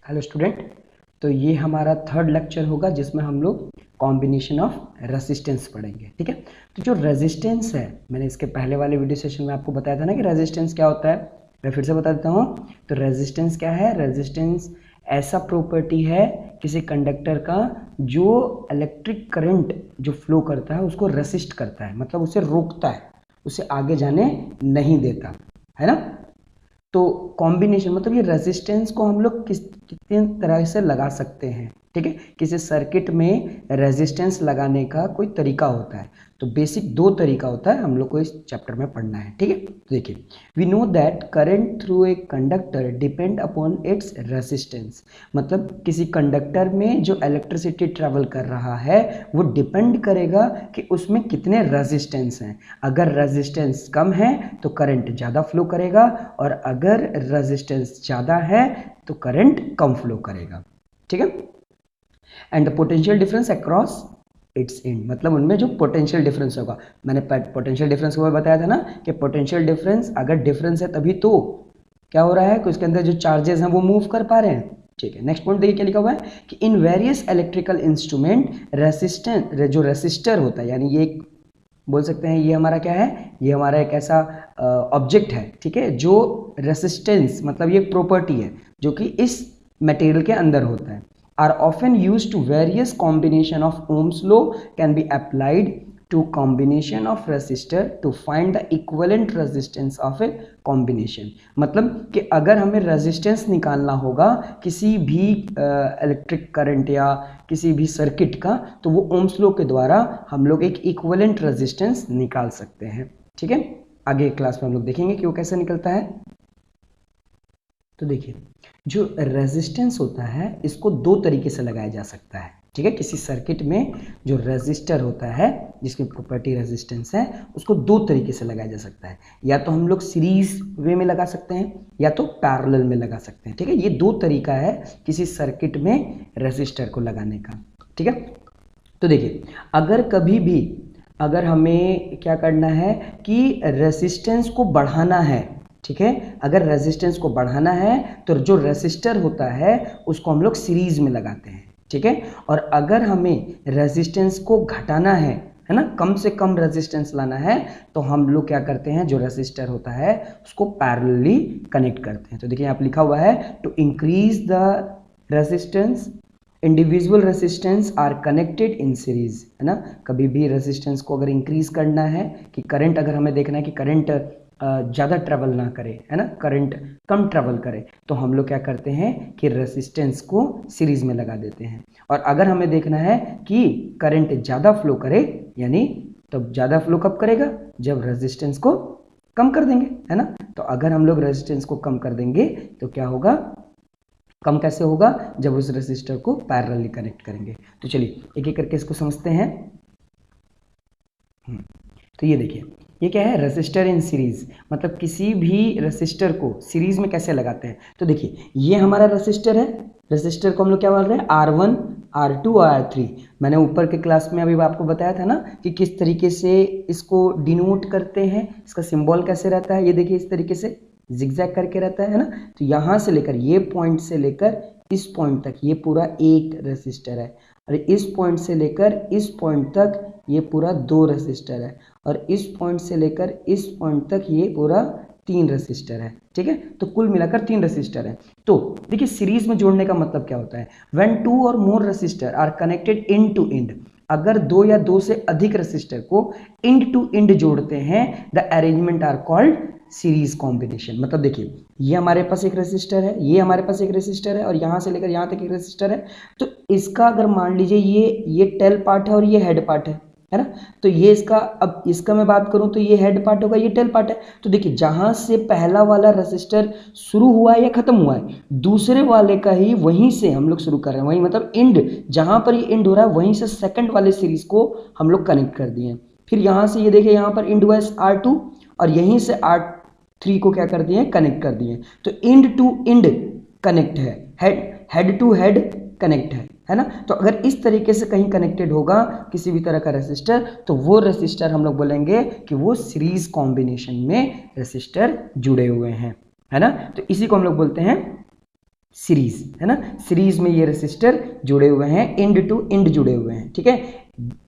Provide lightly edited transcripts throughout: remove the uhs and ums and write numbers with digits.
Hello student. तो ये हमारा थर्ड लेक्चर होगा जिसमें हम लोग कॉम्बिनेशन ऑफ रेजिस्टेंस पढ़ेंगे। ठीक है, तो जो रेजिस्टेंस है, मैंने इसके पहले वाले वीडियो सेशन में आपको बताया था ना कि रेजिस्टेंस क्या होता है। मैं फिर से बता देता हूँ। तो रेजिस्टेंस क्या है? रेजिस्टेंस ऐसा प्रॉपर्टी है किसी कंडक्टर का जो इलेक्ट्रिक करंट जो फ्लो करता है उसको रेसिस्ट करता है, मतलब उसे रोकता है, उसे आगे जाने नहीं देता है ना। तो कॉम्बिनेशन मतलब ये रेजिस्टेंस को हम लोग कितने तरह से लगा सकते हैं। ठीक है, किसी सर्किट में रेजिस्टेंस लगाने का कोई तरीका होता है। तो बेसिक दो तरीका होता है, हम लोग को इस चैप्टर में पढ़ना है। ठीक है, तो देखिए, we know that current through a conductor depend upon its resistance. मतलब किसी कंडक्टर में जो इलेक्ट्रिसिटी ट्रेवल कर रहा है वो डिपेंड करेगा कि उसमें कितने रेजिस्टेंस हैं। अगर रेजिस्टेंस कम है तो करंट ज़्यादा फ्लो करेगा, और अगर रेजिस्टेंस ज़्यादा है तो करंट कम फ्लो करेगा। ठीक है, and the potential difference across its and, मतलब उनमें जो पोटेंशियल डिफरेंस होगा, मैंने पोटेंशियल डिफरेंस को बताया था ना कि पोटेंशियल डिफरेंस अगर डिफरेंस है तभी तो क्या हो रहा है कि उसके अंदर जो चार्जेस हैं वो मूव कर पा रहे हैं। ठीक है, नेक्स्ट पॉइंट देखिए क्या लिखा हुआ है कि in various electrical instrument resistant, जो रेसिस्टर होता है, यानी ये बोल सकते हैं ये हमारा क्या है, ये हमारा एक ऐसा ऑब्जेक्ट है, ठीक है, जो रेसिस्टेंस मतलब ये प्रॉपर्टी है जो कि इस मटेरियल के अंदर होता है, are often used to various combination of Ohm's law can be applied to combination of resistor to find the equivalent resistance of a combination। मतलब कि अगर हमें रेजिस्टेंस निकालना होगा किसी भी इलेक्ट्रिक करंट या किसी भी सर्किट का, तो वो ओम्स लॉ के द्वारा हम लोग एक इक्विवेलेंट रेजिस्टेंस निकाल सकते हैं। ठीक है, आगे क्लास में हम लोग देखेंगे कि वो कैसे निकलता है। तो देखिए, जो रेजिस्टेंस होता है इसको दो तरीके से लगाया जा सकता है। ठीक है, किसी सर्किट में जो रेजिस्टर होता है जिसकी प्रॉपर्टी रेजिस्टेंस है उसको दो तरीके से लगाया जा सकता है। या तो हम लोग सीरीज वे में लगा सकते हैं या तो पैरेलल में लगा सकते हैं। ठीक है, ये दो तरीका है किसी सर्किट में रेजिस्टर को लगाने का। ठीक है, तो देखिए, अगर कभी भी अगर हमें क्या करना है कि रेजिस्टेंस को बढ़ाना है, ठीक है, अगर रेजिस्टेंस को बढ़ाना है तो जो रेसिस्टर होता है उसको हम लोग सीरीज में लगाते हैं। ठीक है, और अगर हमें रेजिस्टेंस को घटाना है ना, कम से कम रेजिस्टेंस लाना है, तो हम लोग क्या करते हैं, जो रेसिस्टर होता है उसको पैरेलली कनेक्ट करते हैं। तो देखिए यहाँ पे लिखा हुआ है to increase the resistance individual resistance are connected in series, है ना। कभी भी रेजिस्टेंस को अगर इंक्रीज करना है कि करंट, अगर हमें देखना है कि करंट ज़्यादा ट्रेवल ना करे, है ना, करंट कम ट्रेवल करे, तो हम लोग क्या करते हैं कि रेजिस्टेंस को सीरीज में लगा देते हैं। और अगर हमें देखना है कि करंट ज़्यादा फ्लो करे, यानी तब ज़्यादा फ्लो कब करेगा, जब रेजिस्टेंस को कम कर देंगे, है ना। तो अगर हम लोग रेजिस्टेंस को कम कर देंगे तो क्या होगा, कम कैसे होगा, जब उस रेजिस्टर को पैरेलली कनेक्ट करेंगे। तो चलिए एक एक करके इसको समझते हैं। तो ये देखिए, ये क्या है, रेसिस्टर इन सीरीज, मतलब किसी भी रेसिस्टर को सीरीज में कैसे लगाते हैं। तो देखिए, ये हमारा रेसिस्टर है, रेसिस्टर को हम लोग क्या बोल रहे हैं, R1 R2 और R3। मैंने ऊपर के क्लास में अभी आपको बताया था ना कि किस तरीके से इसको डिनोट करते हैं, इसका सिंबल कैसे रहता है। ये देखिए इस तरीके से जिगजैग करके रहता है ना। तो यहाँ से लेकर ये पॉइंट से लेकर इस पॉइंट तक ये पूरा एक रेसिस्टर है, और इस पॉइंट से लेकर इस पॉइंट तक ये पूरा दो रेसिस्टर है, और इस पॉइंट से लेकर इस पॉइंट तक ये पूरा तीन रेसिस्टर है। ठीक है, तो कुल मिलाकर तीन रेसिस्टर है। तो देखिए, सीरीज में जोड़ने का मतलब क्या होता है, व्हेन टू और more resistor are connected end to end, अगर दो या दो से अधिक रेसिस्टर को एंड टू एंड जोड़ते हैं, the arrangement are called series combination. मतलब देखिए, ये हमारे पास एक रेसिस्टर है, ये हमारे पास एक रेसिस्टर है, और यहां से लेकर यहां तक एक रेसिस्टर है। तो इसका अगर मान लीजिए ये टेल पार्ट है और ये हेड पार्ट है ना। तो ये इसका, अब इसका मैं बात करूं तो ये हेड पार्ट होगा, ये टेल पार्ट है। तो देखिए, जहां से पहला वाला रेसिस्टर शुरू हुआ है या खत्म हुआ है, दूसरे वाले का ही वहीं से हम लोग शुरू कर रहे हैं, वहीं मतलब एंड, जहां पर ये एंड हो रहा है वहीं से सेकंड वाले सीरीज को हम लोग कनेक्ट कर दिए। फिर यहां से ये देखिए, यहां पर एंड हुआ है R2, और यहीं से R3 को क्या कर दिए, कनेक्ट कर दिए। तो एंड टू एंड कनेक्ट है, हेड टू हेड कनेक्ट है ना। तो अगर इस तरीके से कहीं कनेक्टेड होगा किसी भी तरह का रेसिस्टर, तो वो रेसिस्टर हम लोग बोलेंगे कि वो सीरीज कॉम्बिनेशन में रेसिस्टर जुड़े हुए हैं, है ना। तो इसी को हम लोग बोलते हैं सीरीज, है ना, सीरीज में ये रेसिस्टर जुड़े हुए हैं, इंड टू इंड जुड़े हुए हैं, ठीक है।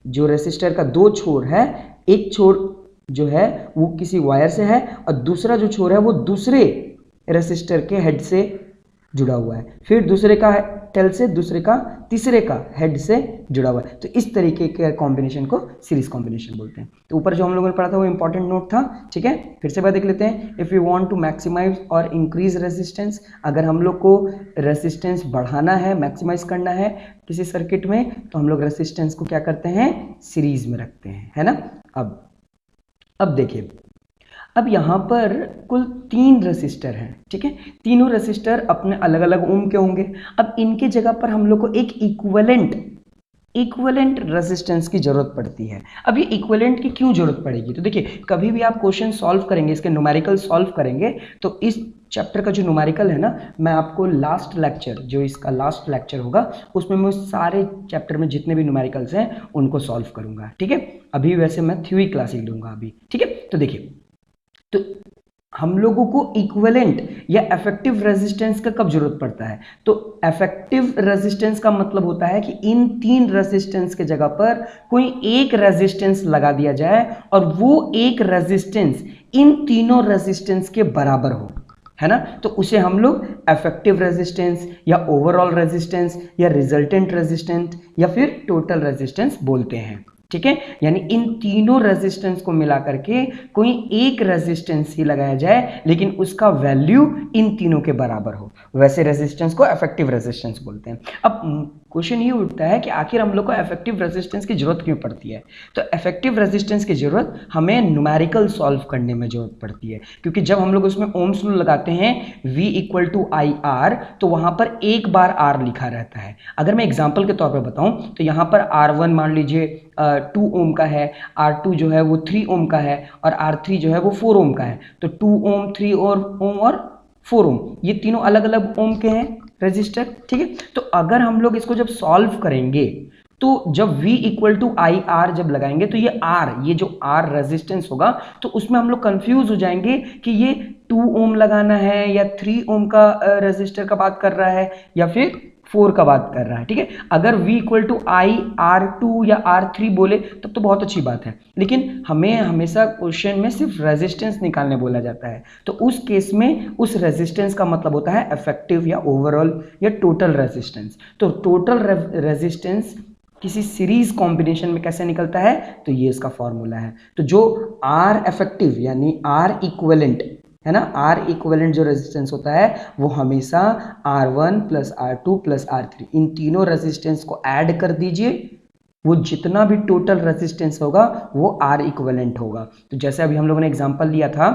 जो रेसिस्टर का दो छोर है, एक छोर जो है वो किसी वायर से है और दूसरा जो छोर है वो दूसरे रेसिस्टर के हेड से जुड़ा हुआ है, फिर दूसरे का टेल से, दूसरे का तीसरे का हेड से जुड़ा हुआ है। तो इस तरीके के कॉम्बिनेशन को सीरीज कॉम्बिनेशन बोलते हैं। तो ऊपर जो हम लोगों ने पढ़ा था वो इंपॉर्टेंट नोट था, ठीक है। फिर से बात देख लेते हैं। If you want to maximize और इंक्रीज रेजिस्टेंस, अगर हम लोग को रेजिस्टेंस बढ़ाना है, मैक्सिमाइज करना है किसी सर्किट में, तो हम लोग रेजिस्टेंस को क्या करते हैं, सीरीज में रखते हैं, है ना। अब देखिए, अब यहाँ पर कुल 3 रेसिस्टर हैं, ठीक है। तीनों रेसिस्टर अपने अलग अलग ओम के होंगे। अब इनके जगह पर हम लोग को एक इक्विवेलेंट रेजिस्टेंस की जरूरत पड़ती है। अब ये इक्विवेलेंट की क्यों जरूरत पड़ेगी, तो देखिए कभी भी आप क्वेश्चन सॉल्व करेंगे, इसके न्यूमेरिकल सॉल्व करेंगे, तो इस चैप्टर का जो न्यूमेरिकल है ना, मैं आपको लास्ट लेक्चर, जो इसका लास्ट लेक्चर होगा, उसमें मैं सारे चैप्टर में जितने भी न्यूमेरिकल्स हैं उनको सॉल्व करूंगा, ठीक है। अभी वैसे मैं थ्योरी क्लास ही लूंगा अभी, ठीक है। तो देखिए, तो हम लोगों को इक्विवेलेंट या इफेक्टिव रेजिस्टेंस का कब जरूरत पड़ता है, तो इफेक्टिव रेजिस्टेंस का मतलब होता है कि इन 3 रेजिस्टेंस के जगह पर कोई एक रेजिस्टेंस लगा दिया जाए और वो एक रेजिस्टेंस इन तीनों रेजिस्टेंस के बराबर हो, है ना। तो उसे हम लोग इफेक्टिव रेजिस्टेंस या ओवरऑल रेजिस्टेंस या रिजल्टेंट रेजिस्टेंस या फिर टोटल रेजिस्टेंस बोलते हैं, ठीक है। यानी इन तीनों रेजिस्टेंस को मिला करके कोई एक रेजिस्टेंस ही लगाया जाए, लेकिन उसका वैल्यू इन तीनों के बराबर हो, वैसे रेजिस्टेंस को इफेक्टिव रेजिस्टेंस बोलते हैं। अब क्वेश्चन ये उठता है कि आखिर हम लोग को इफेक्टिव रेजिस्टेंस की जरूरत क्यों पड़ती है। तो इफेक्टिव रेजिस्टेंस की जरूरत हमें न्यूमेरिकल सॉल्व करने में जरूरत पड़ती है, क्योंकि जब हम लोग उसमें ओम्स लॉ लगाते हैं V = IR, तो वहां पर एक बार R लिखा रहता है। अगर मैं एग्जाम्पल के तौर पर बताऊं तो यहां पर R1 मान लीजिए 2 ओम का है, R2 जो है वो 3 ओम का है और R3 जो है वो 4 ओम का है। तो 2 ओम, 3 ओम और 4 ओम, ये तीनों अलग अलग ओम के हैं रजिस्टर, ठीक है। तो अगर हम लोग इसको जब सॉल्व करेंगे, तो जब V = IR जब लगाएंगे, तो ये R, ये जो R रेजिस्टेंस होगा, तो उसमें हम लोग कंफ्यूज हो जाएंगे कि ये 2 ओम लगाना है या 3 ओम का रेजिस्टर का बात कर रहा है या फिर 4 का बात कर रहा है, ठीक है। अगर V = IR2 या R3 बोले तब तो बहुत अच्छी बात है, लेकिन हमें हमेशा क्वेश्चन में सिर्फ रेजिस्टेंस निकालने बोला जाता है। तो उस केस में उस रेजिस्टेंस का मतलब होता है इफेक्टिव या ओवरऑल या टोटल रेजिस्टेंस। तो टोटल रेजिस्टेंस किसी सीरीज कॉम्बिनेशन में कैसे निकलता है, तो ये इसका फॉर्मूला है। तो जो R इफेक्टिव यानी R इक्विवेलेंट है ना, R इक्विवेलेंट जो रेजिस्टेंस होता है वो हमेशा R1 + R2 + R3, इन तीनों रेजिस्टेंस को ऐड कर दीजिए, वो जितना भी टोटल रेजिस्टेंस होगा वो R इक्विवेलेंट होगा। तो जैसे अभी हम लोगों ने एग्जांपल लिया था,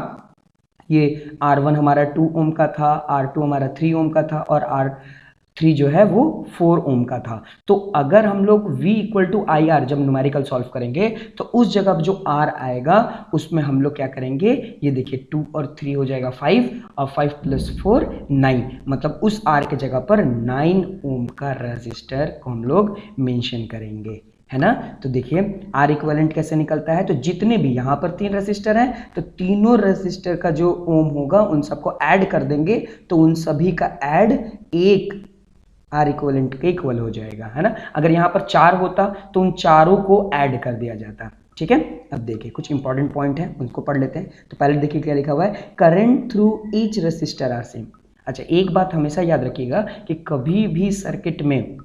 ये R1 हमारा 2 ओम का था, R2 हमारा 3 ओम का था और R3 जो है वो 4 ओम का था। तो अगर हम लोग V = IR जब न्यूमेरिकल सॉल्व करेंगे, तो उस जगह जो R आएगा उसमें हम लोग क्या करेंगे, ये देखिए 2 और 3 हो जाएगा 5 और 5 + 4 9, मतलब उस R के जगह पर 9 ओम का रेजिस्टर को हम लोग मेंशन करेंगे, है ना। तो देखिए R इक्विवेलेंट कैसे निकलता है, तो जितने भी यहाँ पर 3 रेजिस्टर हैं, तो तीनों रेजिस्टर का जो ओम होगा उन सबको ऐड कर देंगे, तो उन सभी का ऐड एक R इक्विवेलेंट के इक्वल हो जाएगा, है ना। अगर यहाँ पर 4 होता तो उन चारों को ऐड कर दिया जाता, ठीक है। अब देखिए कुछ इंपॉर्टेंट पॉइंट है, उनको पढ़ लेते हैं। तो पहले देखिए क्या लिखा हुआ है, current through each resistor are same. अच्छा, एक बात हमेशा याद रखिएगा कि कभी भी सर्किट में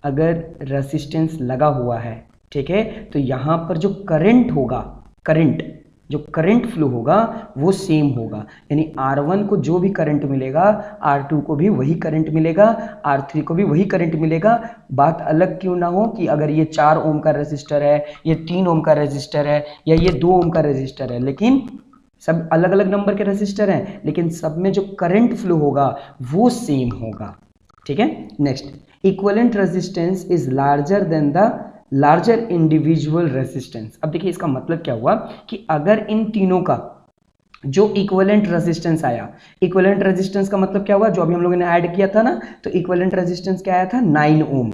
अगर रेजिस्टेंस लगा हुआ है, ठीक है, तो यहाँ पर जो करंट होगा, करंट फ्लो होगा वो सेम होगा। यानी R1 को जो भी करंट मिलेगा R2 को भी वही करंट मिलेगा, R3 को भी वही करंट मिलेगा। बात अलग क्यों ना हो कि अगर ये 4 ओम का रेजिस्टर है, ये 3 ओम का रेजिस्टर है या ये 2 ओम का रेजिस्टर है, लेकिन सब अलग अलग नंबर के रेजिस्टर हैं, लेकिन सब में जो करंट फ्लो होगा वो सेम होगा, ठीक है। Next, equivalent resistance is larger than the larger individual resistance. अब देखिए इसका मतलब क्या हुआ कि अगर इन तीनों का जो इक्विवेलेंट रेजिस्टेंस आया, इक्विवेलेंट रेजिस्टेंस का मतलब क्या हुआ, जो अभी हम लोगों ने ऐड किया था ना, तो इक्विवेलेंट रेजिस्टेंस क्या आया था, 9 ओम।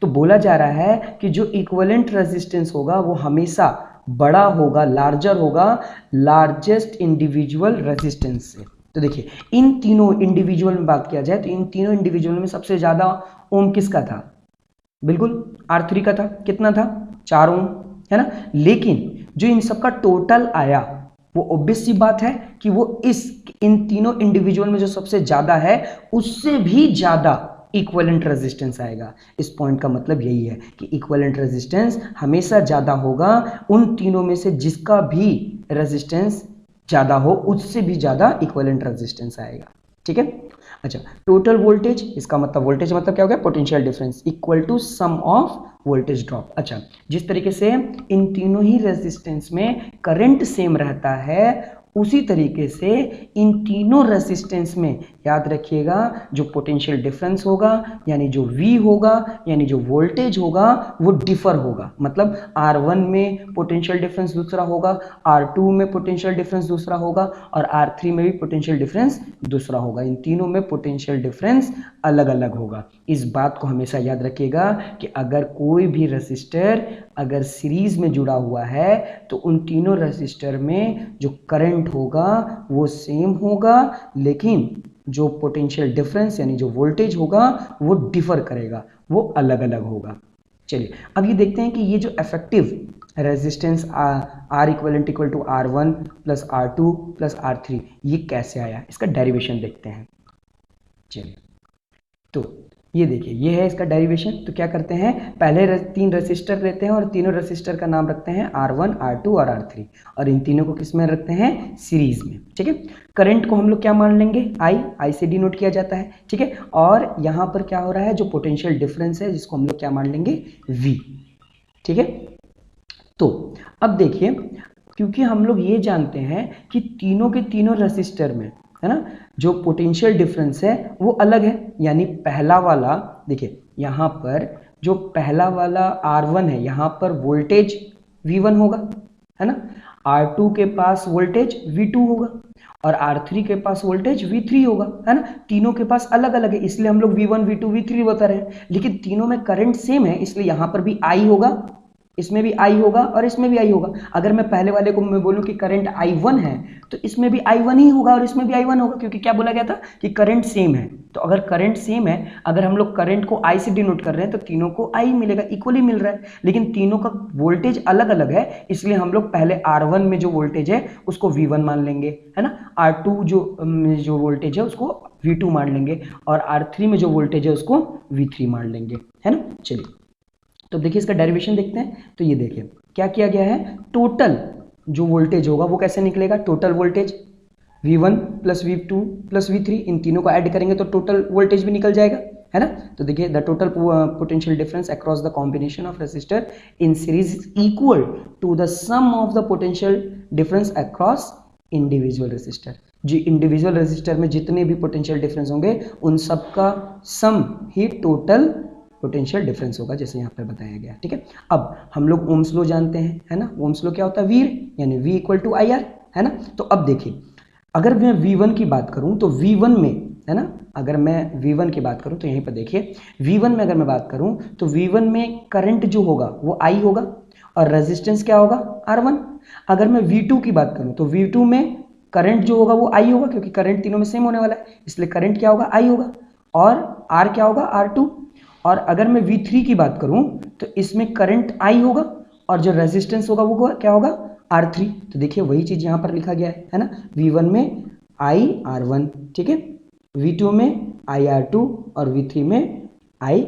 तो बोला जा रहा है कि जो इक्विवेलेंट रेजिस्टेंस होगा वो हमेशा बड़ा होगा, लार्जर होगा लार्जेस्ट इंडिविजुअल रेजिस्टेंस से, तो देखिए इन तीनों इंडिविजुअल में बात किया जाए तो इन तीनों इंडिविजुअल में सबसे ज्यादा ओम किसका था? बिल्कुल R3 का था। कितना था? 4 ओम, है ना। लेकिन जो इन सबका टोटल आया वो ऑब्वियस सी बात है कि वो इन तीनों इंडिविजुअल में जो सबसे ज्यादा है उससे भी ज्यादा इक्विवेलेंट रेजिस्टेंस आएगा। इस पॉइंट का मतलब यही है कि इक्विवेलेंट रेजिस्टेंस हमेशा ज्यादा होगा उन तीनों में से जिसका भी रेजिस्टेंस ज्यादा हो, उससे भी ज्यादा इक्विवेलेंट रेजिस्टेंस आएगा। ठीक है। अच्छा, टोटल वोल्टेज, इसका मतलब वोल्टेज मतलब क्या हो गया? Potential difference equal to sum of voltage drop. अच्छा, जिस तरीके से इन तीनों ही रेजिस्टेंस में करंट सेम रहता है उसी तरीके से इन तीनों रेजिस्टेंस में याद रखिएगा जो पोटेंशियल डिफरेंस होगा यानी जो V होगा यानी जो वोल्टेज होगा वो डिफर होगा। मतलब R1 में पोटेंशियल डिफरेंस दूसरा होगा, R2 में पोटेंशियल डिफरेंस दूसरा होगा और R3 में भी पोटेंशियल डिफरेंस दूसरा होगा। इन तीनों में पोटेंशियल डिफरेंस अलग अलग होगा। इस बात को हमेशा याद रखिएगा कि अगर कोई भी रेसिस्टर अगर सीरीज में जुड़ा हुआ है तो उन तीनों रेसिस्टर में जो करंट होगा वो सेम होगा, लेकिन जो पोटेंशियल डिफरेंस यानी जो वोल्टेज होगा वो डिफर करेगा, वो अलग अलग होगा। चलिए अब ये देखते हैं कि ये जो effective resistance R equivalent equal to R1 plus R2 plus R3 ये कैसे आया, इसका डेरिवेशन देखते हैं। चलिए तो ये देखिए ये है इसका डेरिवेशन। तो क्या करते हैं, पहले तीन रेसिस्टर लेते हैं और तीनों रेसिस्टर का नाम रखते हैं R1 R2 और R3 और इन तीनों को किस में रखते हैं? सीरीज में। ठीक है। करंट को हम लोग क्या मान लेंगे? I से डिनोट किया जाता है। ठीक है। और यहाँ पर क्या हो रहा है, जो पोटेंशियल डिफरेंस है जिसको हम लोग क्या मान लेंगे? V। ठीक है। तो अब देखिए क्योंकि हम लोग ये जानते हैं कि तीनों के तीनों रेसिस्टर में है ना जो पोटेंशियल डिफरेंस है वो अलग है, यानी पहला वाला देखिए यहाँ पर जो पहला वाला R1 है यहाँ पर वोल्टेज V1 होगा, है ना। R2 के पास वोल्टेज V2 होगा और R3 के पास वोल्टेज V3 होगा, है ना। तीनों के पास अलग अलग है इसलिए हम लोग V1 V2 V3 बता रहे हैं, लेकिन तीनों में करंट सेम है इसलिए यहाँ पर भी I होगा, इसमें भी I होगा और इसमें भी I होगा। अगर मैं पहले वाले को मैं बोलूं कि करंट I1 है तो इसमें भी I1 ही होगा और इसमें भी I1 होगा, क्योंकि क्या बोला गया था कि करंट सेम है। तो अगर करंट सेम है, अगर हम लोग करंट को I से डिनोट कर रहे हैं तो तीनों को I मिलेगा, इक्वली मिल रहा है, लेकिन तीनों का वोल्टेज अलग अलग है इसलिए हम लोग पहले R1 में जो वोल्टेज है उसको V1 मान लेंगे, है ना। R2 जो वोल्टेज है उसको V2 मान लेंगे और R3 में जो वोल्टेज है उसको V3 मान लेंगे, है ना। चलिए तो देखिए इसका डेरिवेशन देखते हैं। तो ये देखिए क्या किया गया है, टोटल जो वोल्टेज होगा वो कैसे निकलेगा? Total voltage V1 plus V2 plus V3 इन तीनों को ऐड करेंगे तो टोटल वोल्टेज भी निकल जाएगा, है ना। तो देखिए the total potential difference across the combination of resistor in series is equal to the sum of the potential difference across individual resistor. जो इंडिविजुअल रेसिस्टर में जितने भी पोटेंशियल डिफरेंस होंगे उन सब का सम ही टोटल पोटेंशियल डिफरेंस होगा, जैसे यहाँ पर बताया गया। ठीक है। अब हम लोग ओम्स लॉ जानते हैं, है ना। ओम्स लॉ क्या होता है? V यानी V इक्वल टू IR, है ना। तो अब देखिए अगर मैं V1 की बात करूं तो V1 में, है ना, अगर मैं V1 की बात करूं तो यहीं पर देखिए V1 में अगर मैं बात करूं तो V1 में करंट जो होगा वो I होगा और रेजिस्टेंस क्या होगा? R1। अगर मैं V2 की बात करूं तो V2 में करंट जो होगा वो I होगा, क्योंकि करंट तीनों में सेम होने वाला है इसलिए करंट क्या होगा? I होगा और R क्या होगा? R2। और अगर मैं V3 की बात करूं तो इसमें करंट I होगा और जो रेजिस्टेंस होगा वो क्या होगा? R3। तो देखिए वही चीज यहां पर लिखा गया है ना। V1 में I R1, ठीक है, V2 में I R2 और V3 में I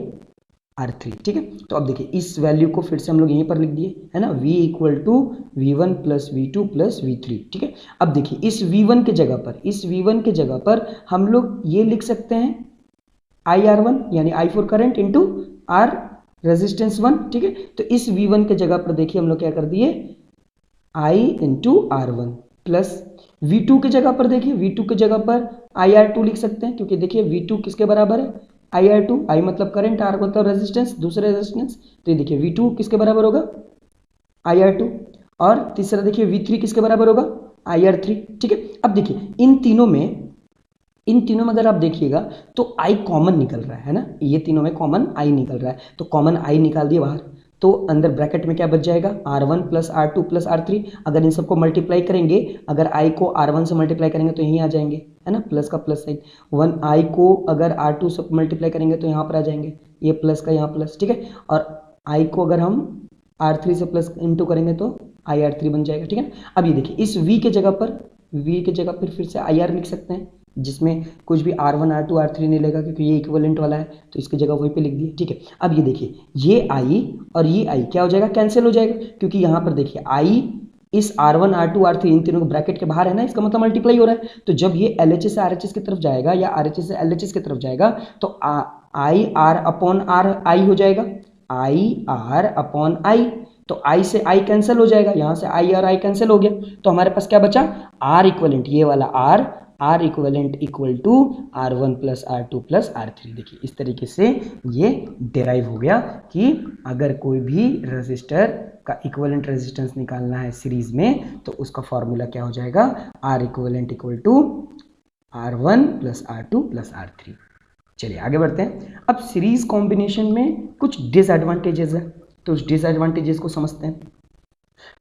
R3। ठीक है। तो अब देखिए इस वैल्यू को फिर से हम लोग यहीं पर लिख दिए, है ना। V equal to V1 plus V2 plus V3। ठीक है। अब देखिए इस V1 के जगह पर हम लोग ये लिख सकते हैं IR1 यानी I for current into R resistance 1। ठीक है। तो इस V1 के जगह पर देखिए हम लोग क्या कर दिए, I into R1 plus V2 के जगह पर देखिए V2 के जगह पर IR2 लिख सकते हैं, क्योंकि देखिए V2 किसके बराबर है? IR2। I मतलब करंट, R मतलब रेजिस्टेंस, दूसरे रेजिस्टेंस। तो ये देखिए V2 किसके बराबर होगा? IR2। और तीसरा देखिए V3 किसके बराबर होगा? IR3। ठीक है। अब देखिए इन तीनों में अगर आप देखिएगा तो I कॉमन निकल रहा है ना, ये तीनों में कॉमन I निकल रहा है, तो कॉमन I निकाल दिए बाहर। तो अंदर ब्रैकेट में क्या बच जाएगा, R1 plus R2 plus R3। अगर इन सबको मल्टीप्लाई करेंगे, अगर I को R1 से मल्टीप्लाई करेंगे तो यहीं आ जाएंगे, है ना, प्लस का प्लस साइन। 1I को अगर R2 से मल्टीप्लाई करेंगे तो यहाँ पर आ जाएंगे, ये प्लस का यहाँ प्लस, ठीक है। और I को अगर हम R3 से प्लस इंटू करेंगे तो IR3 बन जाएगा, ठीक है। अब ये देखिए, इस V के जगह पर फिर से IR लिख सकते हैं, जिसमें कुछ भी R1 R2 R3 नहीं लेगा क्योंकि ये इक्विवेलेंट वाला है, तो इसकी जगह वहीं पे लिख दिए, ठीक है। अब ये देखिए, ये I और ये I क्या हो जाएगा, कैंसिल हो जाएगा, क्योंकि यहाँ पर देखिए I इस R1 R2 R3 इन तीनों को ब्रैकेट के बाहर है ना, इसका मतलब मल्टीप्लाई हो रहा है। तो जब ये LHS से RHS की तरफ जाएगा या RHS से LHS की तरफ जाएगा तो I R upon R I हो जाएगा, I R अपॉन I। तो I से I कैंसिल हो जाएगा, यहाँ से I और I कैंसिल हो गया, तो हमारे पास क्या बचा, R इक्वलेंट, ये वाला R equivalent equal to R1 plus R2 plus R3। देखिए इस तरीके से ये डिराइव हो गया कि अगर कोई भी रेजिस्टर का इक्वलेंट रेजिस्टेंस निकालना है सीरीज में तो उसका फॉर्मूला क्या हो जाएगा, R equivalent equal to R1 plus R2 plus R3। चलिए आगे बढ़ते हैं। अब सीरीज कॉम्बिनेशन में कुछ डिसएडवांटेजेस है, तो उस डिसएडवांटेजेस को समझते हैं।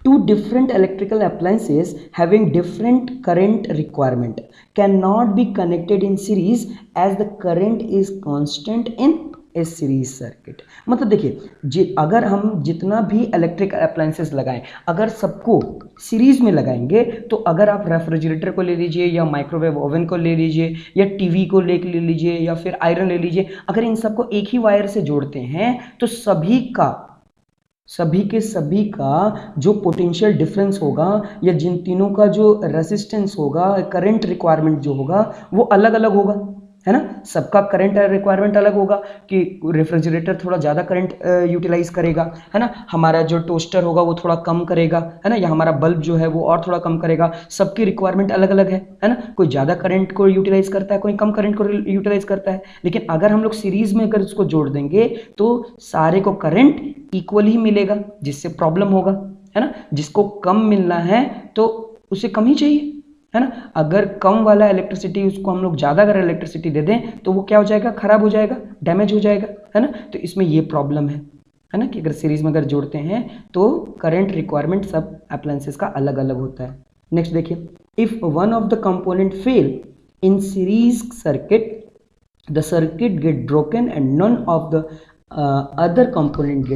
Two different electrical appliances having different current requirement cannot be connected in series as the current is constant in a series circuit। मतलब देखिए, अगर हम जितना भी इलेक्ट्रिकल अप्लायंसेस लगाएं, अगर सबको सीरीज में लगाएंगे तो अगर आप रेफ्रिजरेटर को ले लीजिए या माइक्रोवेव ओवन को ले लीजिए या टीवी को ले लीजिए या फिर आयरन ले लीजिए, अगर इन सबको एक ही वायर से जोड़ते हैं तो सभी का जो पोटेंशियल डिफरेंस होगा या जिन तीनों का जो रेसिस्टेंस होगा, करंट रिक्वायरमेंट जो होगा वो अलग अलग होगा, है ना। सबका करंट रिक्वायरमेंट अलग होगा कि रेफ्रिजरेटर थोड़ा ज़्यादा करंट यूटिलाइज करेगा, है ना, हमारा जो टोस्टर होगा वो थोड़ा कम करेगा, है ना, या हमारा बल्ब जो है वो और थोड़ा कम करेगा। सबकी रिक्वायरमेंट अलग अलग है ना, कोई ज़्यादा करंट को यूटिलाइज करता है, कोई कम करंट को यूटिलाइज करता है। लेकिन अगर हम लोग सीरीज में अगर उसको जोड़ देंगे तो सारे को करंट इक्वल ही मिलेगा, जिससे प्रॉब्लम होगा, है ना। जिसको कम मिलना है तो उसे कम ही चाहिए, है ना। अगर कम वाला इलेक्ट्रिसिटी उसको हम लोग ज़्यादा अगर इलेक्ट्रिसिटी दे दें तो वो क्या हो जाएगा, खराब हो जाएगा, डैमेज हो जाएगा, है ना। तो इसमें ये प्रॉब्लम है ना, कि अगर सीरीज में अगर जोड़ते हैं तो करंट रिक्वायरमेंट सब अप्लायंसेस का अलग अलग होता है। नेक्स्ट देखिए, if one of the component fail in series circuit the circuit get broken and none of the other component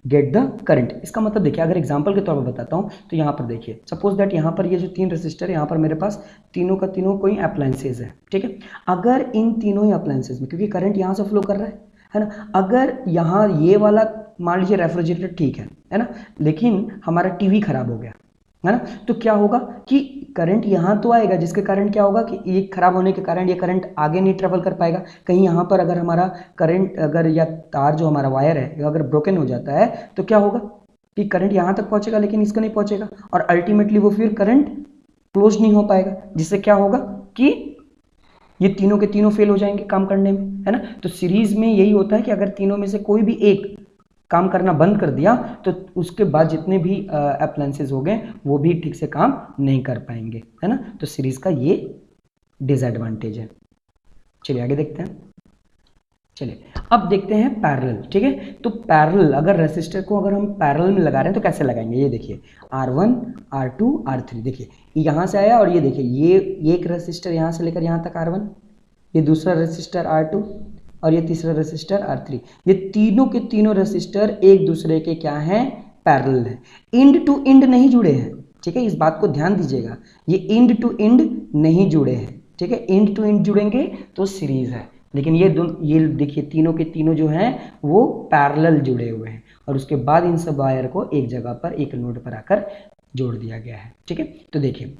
get the current. इसका मतलब देखिए, अगर एग्जांपल के तौर पर बताता हूँ तो यहाँ पर देखिए, सपोज दैट यहाँ पर ये जो 3 रेसिस्टर है, यहाँ पर मेरे पास तीनों का तीनों कोई अप्लायंसेज है, ठीक है। अगर इन तीनों ही अप्लायंसेज में, क्योंकि करंट यहाँ से फ्लो कर रहा है ना, अगर यहाँ ये वाला मान लीजिए रेफ्रिजरेटर ठीक है ना, लेकिन हमारा टीवी खराब हो गया, है ना, तो क्या होगा कि करंट यहाँ तो आएगा, जिसके कारण क्या होगा कि ये खराब होने के कारण ये करंट आगे नहीं ट्रेवल कर पाएगा। कहीं यहाँ पर अगर हमारा करंट अगर या तार जो हमारा वायर है अगर ब्रोकन हो जाता है तो क्या होगा कि करंट यहाँ तक पहुँचेगा लेकिन इसको नहीं पहुँचेगा, और अल्टीमेटली वो फिर करंट क्लोज नहीं हो पाएगा, जिससे क्या होगा कि ये तीनों के तीनों फेल हो जाएंगे काम करने में, है ना। तो सीरीज में यही होता है कि अगर तीनों में से कोई भी एक काम करना बंद कर दिया तो उसके बाद जितने भी अप्लायंसेस हो गए वो भी ठीक से काम नहीं कर पाएंगे, है ना। तो सीरीज का ये डिसएडवांटेज है। चलिए आगे देखते हैं। चलिए अब देखते हैं पैरेलल, ठीक है। तो पैरेलल, अगर रेसिस्टर को अगर हम पैरेलल में लगा रहे हैं तो कैसे लगाएंगे, ये देखिए R1 R2 R3, देखिए यहाँ से आया और ये देखिए ये एक रेसिस्टर यहाँ से लेकर यहाँ तक R1, ये दूसरा रेसिस्टर R2 और ये तीसरा रेसिस्टर R3। ये तीनों के तीनों रेसिस्टर एक दूसरे के क्या हैं, पैरेलल है, इंड टू इंड नहीं जुड़े हैं, ठीक है। इस बात को ध्यान दीजिएगा, ये इंड टू इंड नहीं जुड़े हैं, ठीक है। इंड टू इंड जुड़ेंगे तो सीरीज है, लेकिन ये देखिए तीनों के तीनों जो हैं वो पैरेलल जुड़े हुए हैं, और उसके बाद इन सब वायर को एक जगह पर एक नोड पर आकर जोड़ दिया गया है, ठीक है। तो देखिए,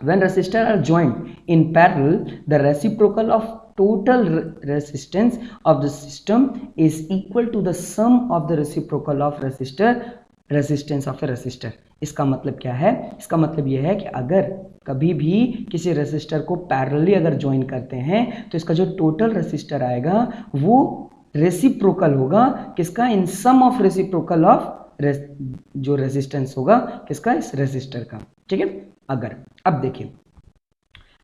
when resistors are joined in parallel, the reciprocal of total resistance of the system is equal to the sum of the reciprocal of resistance of a resistor। इसका मतलब क्या है, इसका मतलब यह है कि अगर कभी भी किसी रेसिस्टर को पैरेलली अगर ज्वाइन करते हैं तो इसका जो टोटल रेसिस्टर आएगा वो रेसिप्रोकल होगा किसका, इन सम ऑफ रेसिप्रोकल ऑफ जो रेजिस्टेंस होगा किसका, इस रेसिस्टर का, ठीक है। अगर अब देखिए,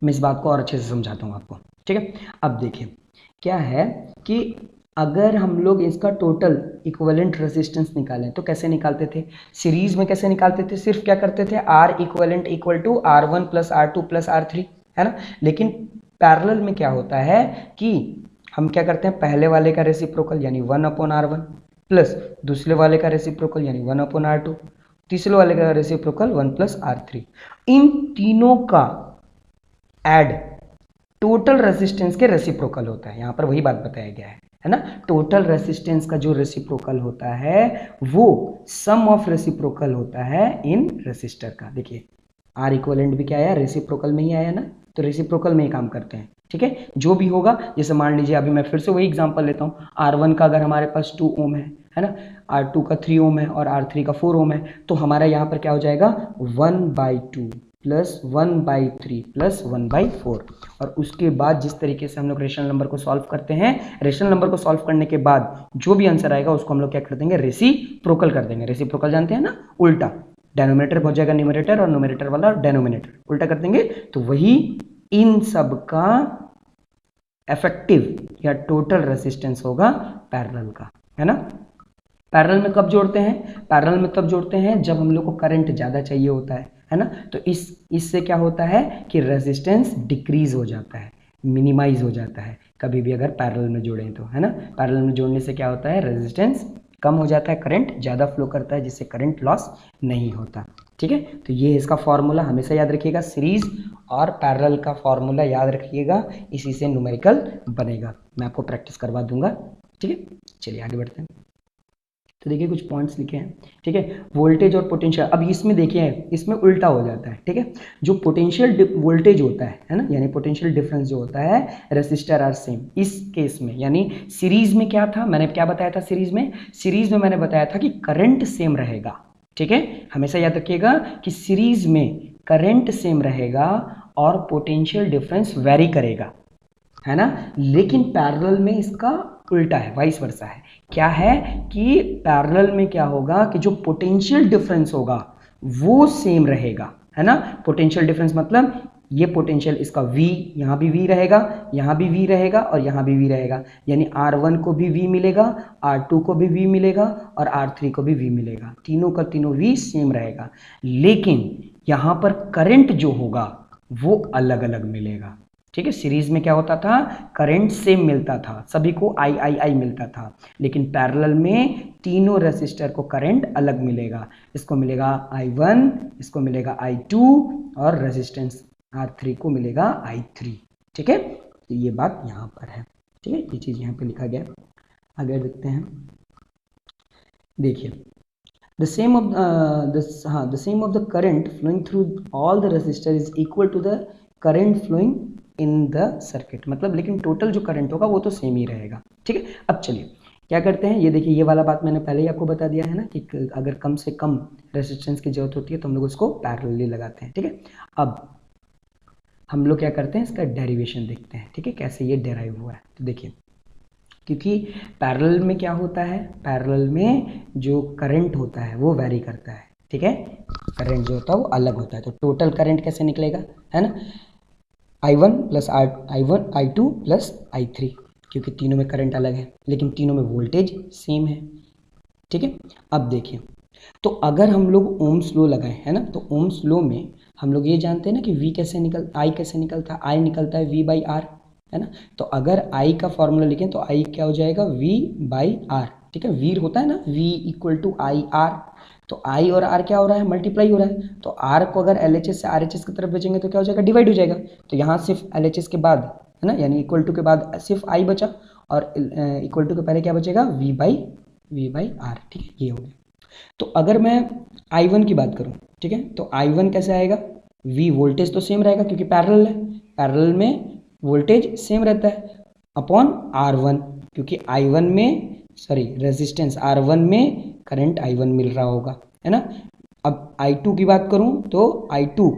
मैं इस बात को और अच्छे से समझाता हूँ आपको, ठीक है। अब देखिए क्या है कि अगर हम लोग इसका टोटल इक्विवेलेंट रेजिस्टेंस निकालें तो कैसे निकालते थे, सीरीज में कैसे निकालते थे, सिर्फ क्या करते थे R equivalent equal to R1 plus R2 plus R3, है ना। लेकिन पैरेलल में क्या होता है कि हम क्या करते हैं, पहले वाले का रेसिप्रोकल यानी 1/R1 प्लस दूसरे वाले का रेसिप्रोकल यानी 1/R2, तीसरे वाले का रेसिप्रोकल 1+R3, इन तीनों का ऐड टोटल रेसिस्टेंस के रेसिप्रोकल होता है। यहां पर वही बात बताया गया है ना। टोटल रेसिस्टेंस का जो रेसिप्रोकल होता है वो सम ऑफ रेसिप्रोकल होता है इन रेसिस्टर का। देखिए आर इक्विवेलेंट भी क्या आया, रेसिप्रोकल में ही आया ना, तो रेसिप्रोकल में ही काम करते हैं, ठीक है। जो भी होगा, जैसे मान लीजिए अभी मैं फिर से वही एग्जांपल लेता हूँ, R1 का अगर हमारे पास 2 ओम है ना, R2 का 3 ओम है और R3 का 4 ओम है, तो हमारा यहाँ पर क्या हो जाएगा 1/2 प्लस 1/3 प्लस 1/4। और उसके बाद जिस तरीके से हम लोग रेशनल नंबर को सॉल्व करते हैं, रेशनल नंबर को सॉल्व करने के बाद जो भी आंसर आएगा उसको हम लोग क्या कर देंगे, रेसिप्रोकल कर देंगे। रेसिप्रोकल जानते हैं ना, उल्टा, डेनोमिनेटर हो जाएगा न्यूमरेटर और न्यूमरेटर वाला डेनोमिनेटर, उल्टा कर देंगे। तो वही इन सब का इफेक्टिव या टोटल रेसिस्टेंस होगा पैरेलल का, है ना। पैरेलल में कब जोड़ते हैं, पैरेलल में तब जोड़ते हैं जब हम लोग को करंट ज़्यादा चाहिए होता है ना। तो इससे क्या होता है कि रेजिस्टेंस डिक्रीज हो जाता है, मिनिमाइज हो जाता है कभी भी अगर पैरेलल में जोड़ें तो, है ना। पैरेलल में जोड़ने से क्या होता है, रेजिस्टेंस कम हो जाता है, करंट ज़्यादा फ्लो करता है, जिससे करंट लॉस नहीं होता, ठीक है। तो ये इसका फॉर्मूला हमेशा याद रखिएगा, सीरीज और पैरेलल का फॉर्मूला याद रखिएगा, इसी से न्यूमेरिकल बनेगा। मैं आपको प्रैक्टिस करवा दूंगा, ठीक है। चलिए आगे बढ़ते हैं। तो देखिए कुछ पॉइंट्स लिखे हैं, ठीक है। वोल्टेज और पोटेंशियल, अब इसमें देखिए इसमें उल्टा हो जाता है, ठीक है। जो पोटेंशियल वोल्टेज होता है ना, यानी पोटेंशियल डिफरेंस जो होता है, रेसिस्टर आर सेम इस केस में, यानी सीरीज में क्या था, मैंने क्या बताया था सीरीज में मैंने बताया था कि करंट सेम रहेगा, ठीक है। हमेशा याद रखिएगा कि सीरीज में करंट सेम रहेगा और पोटेंशियल डिफरेंस वेरी करेगा, है ना। लेकिन पैरेलल में इसका उल्टा है, वाइस वर्सा है। क्या है कि पैरेलल में क्या होगा कि जो पोटेंशियल डिफरेंस होगा वो सेम रहेगा, है ना। पोटेंशियल डिफरेंस मतलब ये पोटेंशियल, इसका V, यहाँ भी V रहेगा, यहाँ भी V रहेगा और यहाँ भी V रहेगा, यानी R1 को भी V मिलेगा, R2 को भी V मिलेगा और R3 को भी V मिलेगा, तीनों का तीनों V सेम रहेगा। लेकिन यहाँ पर करंट जो होगा वो अलग अलग मिलेगा, ठीक है। सीरीज में क्या होता था, करंट सेम मिलता था, सभी को I मिलता था, लेकिन पैरेलल में तीनों रेसिस्टर को करंट अलग मिलेगा। इसको मिलेगा I1, इसको मिलेगा I2 और रेजिस्टेंस R3 को मिलेगा I3, ठीक है। तो ये बात यहाँ पर है, ठीक है, ये चीज यहाँ पे लिखा गया। आगे देखते हैं, देखिए the same of the current flowing through all the resistor is equal to the current flowing in the circuit, मतलब लेकिन टोटल जो करंट होगा वो तो सेम ही रहेगा, ठीक है। अब चलिए क्या करते हैं, ये देखिए ये वाला बात मैंने पहले ही आपको बता दिया है ना कि अगर कम से कम रेजिस्टेंस की जरूरत होती है तो हम लोग उसको पैरेलली लगाते हैं, ठीक है। अब हम लोग क्या करते हैं, इसका डेरिवेशन देखते हैं, ठीक है, कैसे ये डेराइव हुआ है। तो देखिए, क्योंकि पैरेलल में क्या होता है, पैरेलल में जो करंट होता है वो वैरी करता है, ठीक है, करंट जो होता है वो अलग होता है। तो टोटल करंट कैसे निकलेगा, है ना, I1 plus I2 plus I3, क्योंकि तीनों में करंट अलग है लेकिन तीनों में वोल्टेज सेम है, ठीक है। अब देखिए, तो अगर हम लोग ओम्स लॉ लगाएं, है ना, तो ओम्स लॉ में हम लोग ये जानते हैं ना कि I कैसे निकलता है, I निकलता है V/R, है ना। तो अगर I का फॉर्मूला लिखें तो I क्या हो जाएगा, V/R, ठीक है। V होता है ना, V इक्वल टू IR, तो I और R क्या हो रहा है, मल्टीप्लाई हो रहा है। तो R को अगर LHS से RHS की तरफ भेजेंगे तो क्या हो जाएगा, डिवाइड हो जाएगा। तो यहाँ सिर्फ LHS के बाद, है ना, यानी इक्वल टू के बाद सिर्फ I बचा और इक्वल टू के पहले क्या बचेगा, V/R, ठीक है, ये हो गया। तो अगर मैं I1 की बात करूं, ठीक है, तो I1 कैसे आएगा, V वोल्टेज तो सेम रहेगा क्योंकि पैरेलल है, पैरेलल में वोल्टेज सेम रहता है, अपॉन R1, क्योंकि I1 में रेजिस्टेंस R1 में करंट I1 मिल रहा होगा, है ना। अब I2 की बात करूं तो I2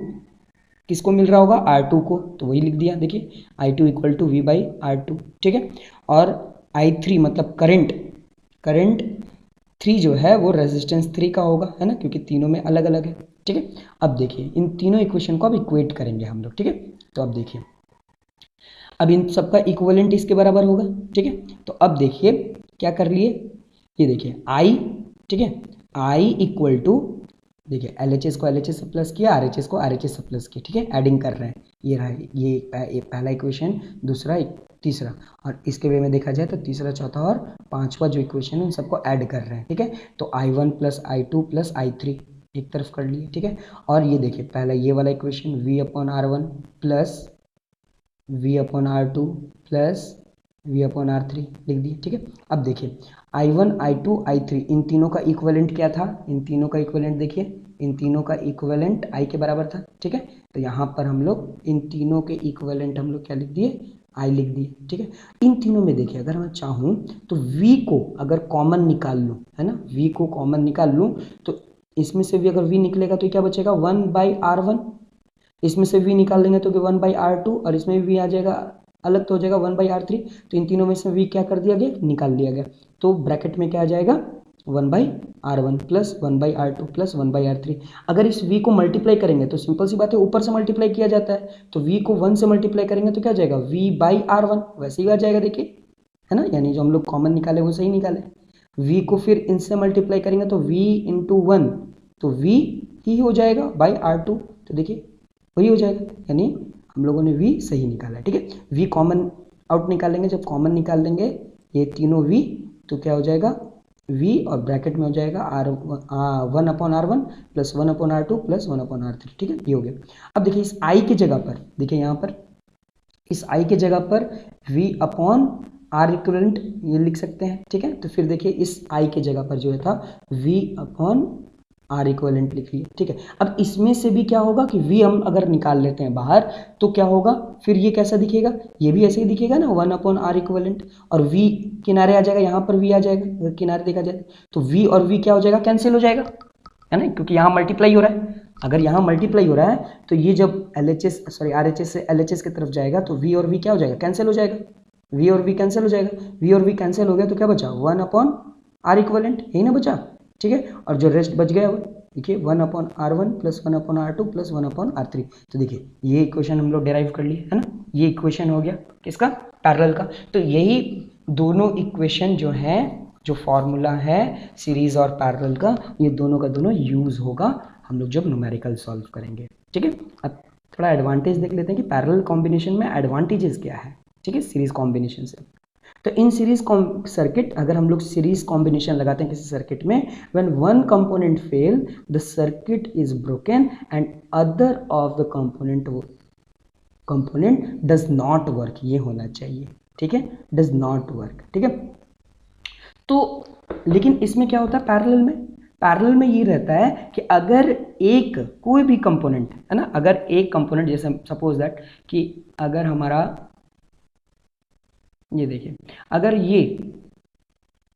किसको मिल रहा होगा, R2 को, तो वही लिख दिया, देखिए I2 इक्वल टू V/R2, ठीक है। और I3 मतलब करंट 3 जो है वो रेजिस्टेंस 3 का होगा, है ना, क्योंकि तीनों में अलग अलग है, ठीक है। अब देखिए इन तीनों इक्वेशन को अब इक्वेट करेंगे हम लोग, ठीक है। तो अब देखिए, अब इन सबका इक्विवेलेंट इसके बराबर होगा, ठीक है। तो अब देखिए क्या कर लिए, ये देखिए आई, ठीक है, आई इक्वल टू, देखिए LHS को LHS से प्लस किया, RHS को RHS से प्लस किया, ठीक है, एडिंग कर रहे हैं। ये रहा, ये पहला इक्वेशन, दूसरा, तीसरा, और इसके वे में देखा जाए तो तीसरा, चौथा और पांचवा जो इक्वेशन है उन सबको ऐड कर रहे हैं, ठीक है। तो I1 plus I2 plus I3 एक तरफ कर लिए, ठीक है। और ये देखिए पहला ये वाला equation V/R1 plus V/R2 plus V/R3 लिख दिए, ठीक है। अब देखिए I1 I2 I3 इन तीनों का इक्विवेलेंट क्या था, इन तीनों का इक्विवेलेंट देखिए, इन तीनों का इक्विवेलेंट I के बराबर था, ठीक है। तो यहाँ पर हम लोग इन तीनों के इक्विवेलेंट हम लोग क्या लिख दिए, I लिख दिए, ठीक है। इन तीनों में देखिए अगर मैं चाहूँ तो V को अगर कॉमन निकाल लूँ, है ना, V को कॉमन निकाल लूँ तो इसमें से भी अगर V निकलेगा तो क्या बचेगा 1/R1, इसमें से V निकाल देंगे तो 1/R2, और इसमें भी V आ जाएगा, अलग तो हो जाएगा 1/R3। तो इन तीनों में से V क्या कर दिया गया, निकाल दिया गया। तो ब्रैकेट में क्या आ जाएगा 1/R1 plus 1/R2 plus 1/R3। अगर इस V को मल्टीप्लाई करेंगे तो सिंपल सी बात है, ऊपर से मल्टीप्लाई किया जाता है, तो V को 1 से मल्टीप्लाई करेंगे तो क्या आ जाएगा V/R1, वैसे ही आ जाएगा, देखिए, है ना, यानी जो हम लोग कॉमन निकाले वो सही निकाले। V को फिर इनसे मल्टीप्लाई करेंगे तो V इंटू 1, तो V ही हो जाएगा R2, तो देखिए वही हो जाएगा, यानी हम लोगों ने V सही निकाला है, ठीक है। V कॉमन आउट निकालेंगे, जब कॉमन निकाल देंगे ये तीनों V, तो क्या हो जाएगा V, और ब्रैकेट में हो जाएगा 1/R1 plus 1/R2 plus 1/R3, ठीक है, ये हो गया। अब देखिए इस I की जगह पर, देखिए यहाँ पर इस I के जगह पर V/R इक्विवेलेंट ये लिख सकते हैं, ठीक है। तो फिर देखिए इस I के जगह पर जो है था V/R इक्विवेलेंट लिख लिए, ठीक है। अब इसमें से भी क्या होगा कि V हम अगर निकाल लेते हैं बाहर तो क्या होगा, फिर ये कैसा दिखेगा, ये भी ऐसे ही दिखेगा ना 1/R इक्विवेलेंट, और V किनारे आ जाएगा, यहाँ पर V आ जाएगा, अगर किनारे देखा जाए तो V और V क्या हो जाएगा, कैंसिल हो जाएगा, है ना, क्योंकि यहाँ मल्टीप्लाई हो रहा है। अगर यहाँ मल्टीप्लाई हो रहा है तो ये जब RHS से LHS की तरफ जाएगा तो V और V क्या हो जाएगा, कैंसिल हो जाएगा, V और V कैंसिल हो जाएगा, V और V कैंसिल हो गया तो क्या बचा 1/R इक्विवेलेंट, यही ना बचा, ठीक है। और जो रेस्ट बच गया वो देखिए 1/R1 plus 1/R2 plus 1/R3। तो देखिए ये इक्वेशन हम लोग डेराइव कर लिए, है ना, ये इक्वेशन हो गया किसका, पैरेलल का। तो यही दोनों इक्वेशन जो है, जो फॉर्मूला है सीरीज और पैरेलल का, ये दोनों का दोनों यूज होगा हम लोग जब न्यूमेरिकल सॉल्व करेंगे, ठीक है। अब थोड़ा एडवांटेज देख लेते हैं कि पैरेलल कॉम्बिनेशन में एडवांटेजेस क्या है, ठीक है, सीरीज कॉम्बिनेशन से। तो इन सीरीज सर्किट, अगर हम लोग सीरीज कॉम्बिनेशन लगाते हैं किसी सर्किट में, when one component fail the circuit is broken and other of the component does not work, ये होना चाहिए, ठीक है, डज नॉट वर्क, ठीक है। तो लेकिन इसमें क्या होता है पैरेलल में ये रहता है कि अगर एक कोई भी कंपोनेंट, है ना, अगर एक कंपोनेंट, जैसे सपोज दैट कि अगर हमारा ये देखिए अगर ये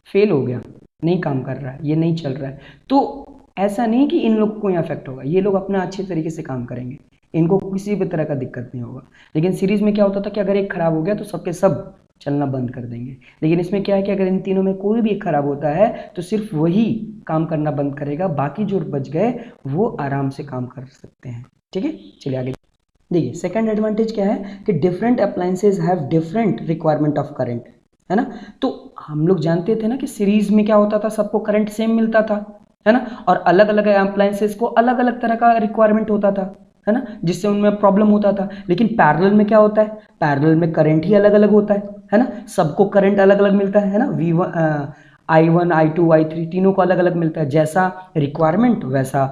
फेल हो गया, नहीं काम कर रहा है, ये नहीं चल रहा है, तो ऐसा नहीं कि इन लोग को यहाँ इफेक्ट होगा, ये लोग अपना अच्छे तरीके से काम करेंगे, इनको किसी भी तरह का दिक्कत नहीं होगा। लेकिन सीरीज में क्या होता था कि अगर एक खराब हो गया तो सबके सब चलना बंद कर देंगे। लेकिन इसमें क्या है कि अगर इन तीनों में कोई भी एक खराब होता है तो सिर्फ वही काम करना बंद करेगा, बाकी जो बच गए वो आराम से काम कर सकते हैं, ठीक है। चलिए आगे देखिए, सेकंड एडवांटेज क्या है कि different appliances have different requirement of current, है ना। तो हम लोग जानते थे ना कि सीरीज में क्या होता था, सबको करंट सेम मिलता था, है ना, और अलग अलग अप्लायंसेज को अलग अलग तरह का रिक्वायरमेंट होता था, है ना, जिससे उनमें प्रॉब्लम होता था। लेकिन पैरेलल में क्या होता है, पैरेलल में करंट ही अलग अलग होता है ना, सबको करंट अलग अलग मिलता है ना, I1 I2 I3 तीनों को अलग अलग मिलता है, जैसा रिक्वायरमेंट वैसा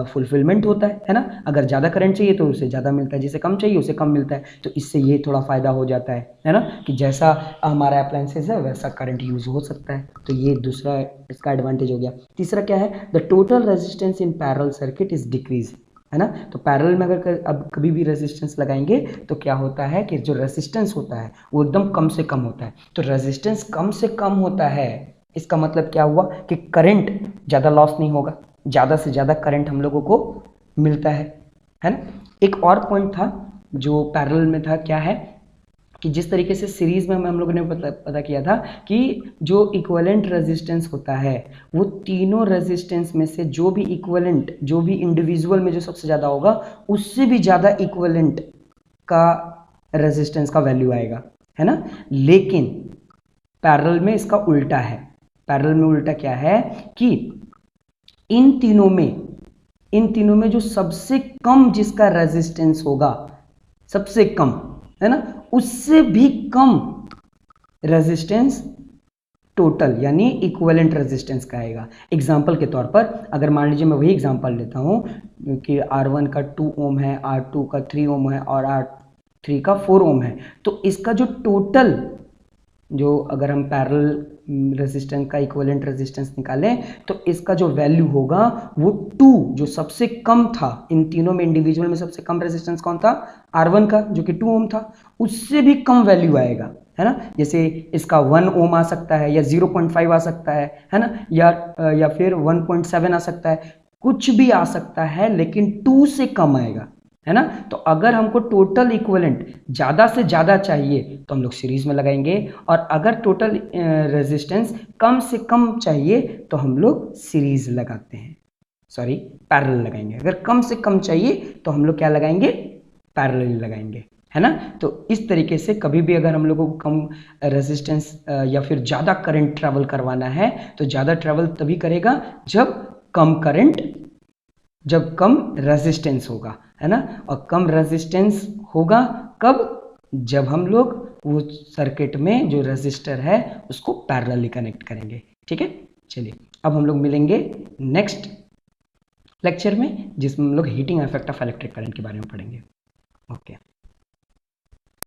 फुलफिलमेंट होता है ना। अगर ज़्यादा करंट चाहिए तो उसे ज़्यादा मिलता है, जिसे कम चाहिए उसे कम मिलता है। तो इससे ये थोड़ा फ़ायदा हो जाता है ना, कि जैसा हमारा अप्लायंसेज है वैसा करंट यूज़ हो सकता है। तो ये दूसरा इसका एडवांटेज हो गया। तीसरा क्या है, the total resistance in parallel circuit is decrease, है ना। तो पैरेलल में अगर अब कभी भी रेजिस्टेंस लगाएंगे तो क्या होता है कि जो रेजिस्टेंस होता है वो एकदम कम से कम होता है। तो रेजिस्टेंस कम से कम होता है, इसका मतलब क्या हुआ कि करंट ज़्यादा लॉस नहीं होगा, ज़्यादा से ज़्यादा करंट हम लोगों को मिलता है ना। एक और पॉइंट था जो पैरेलल में था, क्या है कि जिस तरीके से सीरीज में हम लोगों ने पता किया था कि जो इक्विवेलेंट रेजिस्टेंस होता है वो तीनों रेजिस्टेंस में से जो भी इक्विवेलेंट, जो भी इंडिविजुअल में जो सबसे ज़्यादा होगा उससे भी ज़्यादा इक्विवेलेंट का रेजिस्टेंस का वैल्यू आएगा, है ना। लेकिन पैरेलल में इसका उल्टा है। पैरेलल में उल्टा क्या है कि इन तीनों में जो सबसे कम जिसका रेजिस्टेंस होगा, सबसे कम, है ना, उससे भी कम रेजिस्टेंस टोटल यानी इक्विवेलेंट रेजिस्टेंस का आएगा। एग्जांपल के तौर पर अगर मान लीजिए मैं वही एग्जांपल लेता हूं कि R1 का 2 ओम है, R2 का 3 ओम है और R3 का 4 ओम है, तो इसका जो टोटल, जो अगर हम पैरेलल रेजिस्टेंस का इक्विवेलेंट रेजिस्टेंस निकालें तो इसका जो वैल्यू होगा वो 2, जो सबसे कम था इन तीनों में, इंडिविजुअल में सबसे कम रेजिस्टेंस कौन था, R1 का, जो कि 2 ओम था, उससे भी कम वैल्यू आएगा, है ना। जैसे इसका 1 ओम आ सकता है या 0.5 आ सकता है ना, या फिर 1.7 आ सकता है, कुछ भी आ सकता है, लेकिन 2 से कम आएगा, है ना। तो अगर हमको टोटल इक्विवेलेंट ज़्यादा से ज़्यादा चाहिए तो हम लोग सीरीज में लगाएंगे, और अगर टोटल रेजिस्टेंस कम से कम चाहिए तो हम लोग सीरीज लगाते हैं, सॉरी पैरेलल लगाएंगे। अगर कम से कम चाहिए तो हम लोग क्या लगाएंगे, पैरेलल लगाएंगे, है ना। तो इस तरीके से कभी भी अगर हम लोगों को कम रेजिस्टेंस या फिर ज़्यादा करंट ट्रैवल करवाना है तो ज़्यादा ट्रैवल तभी करेगा जब कम रेजिस्टेंस होगा, है ना। और कम रेजिस्टेंस होगा कब, जब हम लोग वो सर्किट में जो रेजिस्टर है उसको पैरेलली कनेक्ट करेंगे, ठीक है। चलिए अब हम लोग मिलेंगे नेक्स्ट लेक्चर में, जिसमें हम लोग heating effect of electric current के बारे में पढ़ेंगे। ओके।